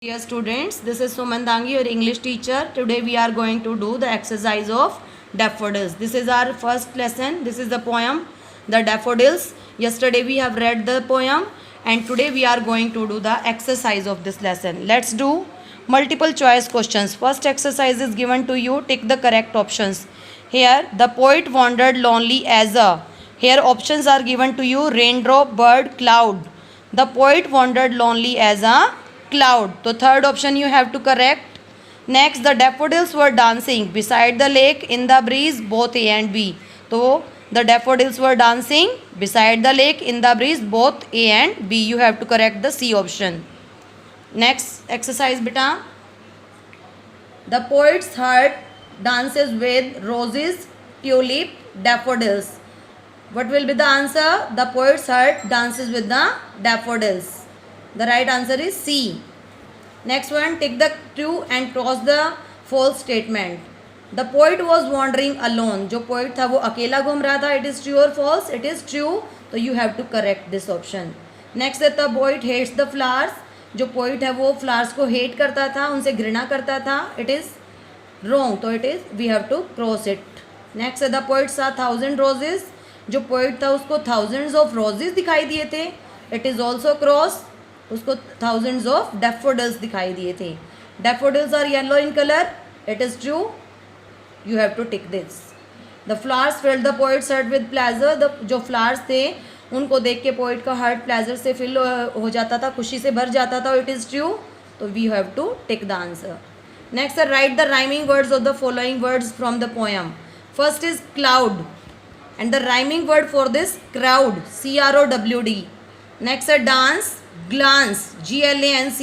Dear students, this is Sumandangi, your English teacher. Today we are going to do the exercise of daffodils. This is our first lesson. This is the poem, The Daffodils. Yesterday we have read the poem and today we are going to do the exercise of this lesson. Let's do multiple choice questions. First exercise is given to you. Tick the correct options. Here, the poet wandered lonely as a. Here options are given to you. Raindrop, bird, cloud. The poet wandered lonely as a cloud. So third option you have to correct. Next, the daffodils were dancing beside the lake in the breeze, both A and B. So the daffodils were dancing beside the lake in the breeze, both A and B. You have to correct the C option. Next exercise beta. The poet's heart dances with roses, tulip, daffodils. What will be the answer? The poet's heart dances with the daffodils. The right answer is C. Next one, take the true and cross the false statement. The poet was wandering alone. जो poet था वो अकेला घूम रहा था. It is true or false? It is true. तो you have to correct this option. Next है the poet hates the flowers. जो poet है वो flowers को hate करता था, उनसे घृणा करता था. It is wrong. तो it is we have to cross it. Next है the poet saw 1,000 roses. जो poet था उसको thousands of roses दिखाई दिए थे. It is also cross. उसको thousands of daffodils दिखाई दिए थे. Daffodils are yellow in color. It is true. You have to tick this. The flowers filled the poet's heart with pleasure. The जो flowers थे उनको देख के poet का heart pleasure से fill हो जाता था, खुशी से भर जाता था. It is true. तो we have to tick the answer. Next, write the rhyming words of the following words from the poem. First is cloud, and the rhyming word for this crowd, crowd. Next, dance, glance, glance.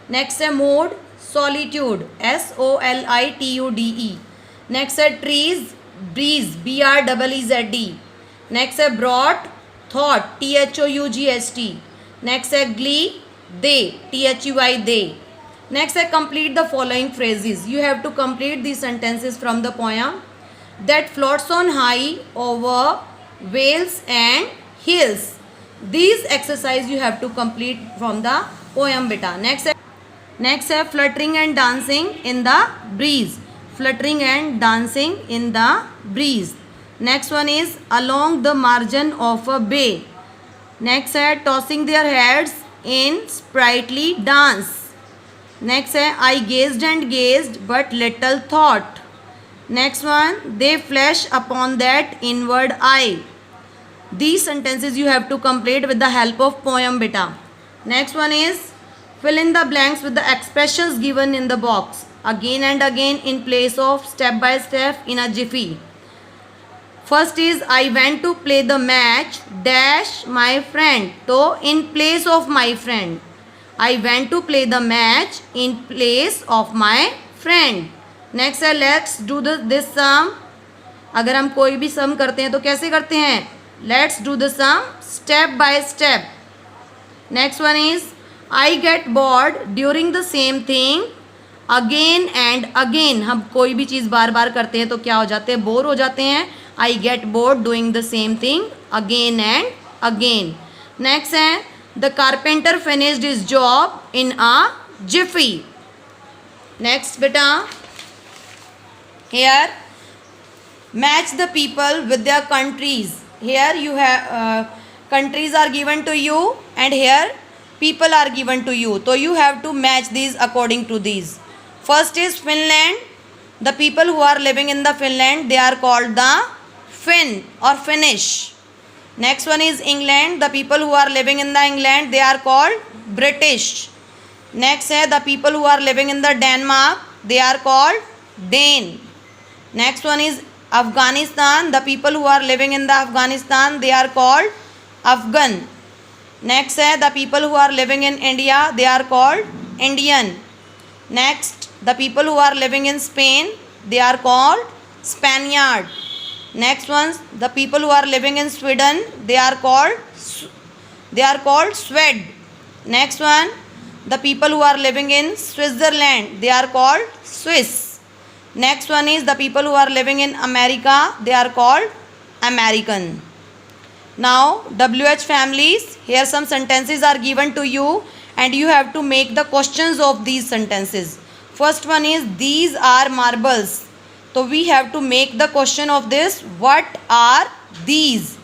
Next, mood, solitude, solitude. Next, trees, breeze, breeze. Next, brought, thought, thougst. Next, glee, they, thay, they. Next, complete the following phrases. You have to complete these sentences from the poem. That floats on high over vales and hills. These exercise you have to complete from the poem beta. Next fluttering and dancing in the breeze. Fluttering and dancing in the breeze. Next one is along the margin of a bay. Next tossing their heads in sprightly dance. Next I gazed and gazed but little thought. Next one, they flash upon that inward eye. These sentences you have to complete with the help of poem beta. Next one is fill in the blanks with the expressions given in the box. Again and again in place of step by step in a jiffy. First is I went to play the match dash my friend. So in place of my friend. I went to play the match in place of my friend. Next है let's do this सम. अगर हम कोई भी सम करते हैं तो कैसे करते हैं? Let's do the sum step by step. Next one is I get board during the same thing again and again. हम कोई भी चीज़ बार बार करते हैं तो क्या हो जाते हैं? बोर हो जाते हैं. I get bored doing the same thing again and again. Next है the carpenter finished his job in a jiffy. Next बेटा, here match the people with their countries. Here you have countries are given to you and here people are given to you, so you have to match these according to these. First is Finland. The people who are living in the Finland, they are called the Finn or Finnish. Next one is England. The people who are living in the England, they are called British. Next है the people who are living in the Denmark, they are called Dane. Next one is Afghanistan. The people who are living in the Afghanistan, they are called Afghan. Next है the people who are living in India, they are called Indian. Next, the people who are living in Spain, they are called Spaniard. Next ones, the people who are living in Sweden, they are called Swede. Next one, the people who are living in Switzerland, they are called Swiss. Next one is the people who are living in America, they are called American. Now WH families, here some sentences are given to you and you have to make the questions of these sentences. First one is these are marbles. So we have to make the question of this. What are these?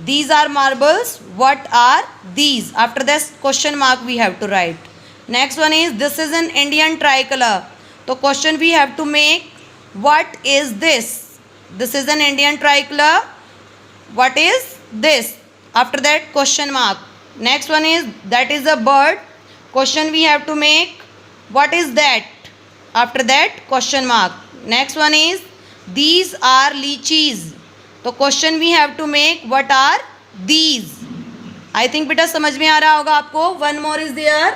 These are marbles. What are these? After this question mark we have to write. Next one is this is an Indian tricolor. So question we have to make. What is this? This is an Indian tricolor. What is this? After that question mark. Next one is that is a bird. Question we have to make. What is that? After that question mark. Next one is these are lychees. तो question we have to make what are these. I think बेटा समझ में आ रहा होगा आपको. One more is there.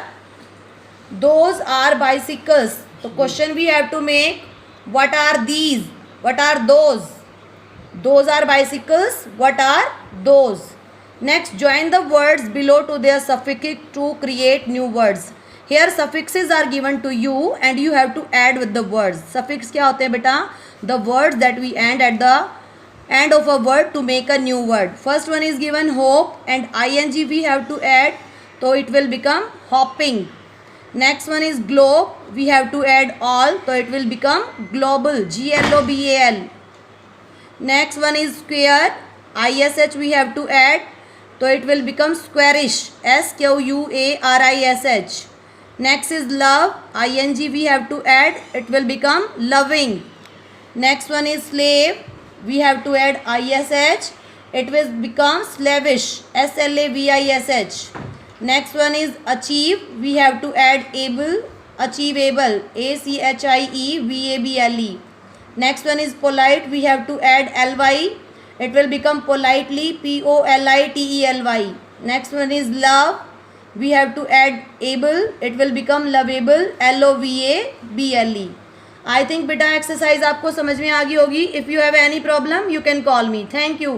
Those are bicycles. तो question we have to make what are these, what are those. Those are bicycles, what are those. Next join the words below to their suffix to create new words. Here suffixes are given to you and you have to add with the words. Suffix क्या होते हैं बेटा? The words that we end at the end of a word to make a new word. First one is given hope and ing we have to add, so it will become hopping. Next one is globe, we have to add all, so it will become global, global. Next one is square, ish we have to add, so it will become squarish, squarish. Next is love, ing we have to add, it will become loving. Next one is slave, we have to add ish, it will become slavish, slavish. Next one is achieve, we have to add able, achievable, achievable. Next one is polite, we have to add ly, it will become politely, politely. Next one is love, we have to add able, it will become lovable, lovable. I think बेटा exercise आपको समझ में आ गई होगी. If you have any problem you can call me. Thank you.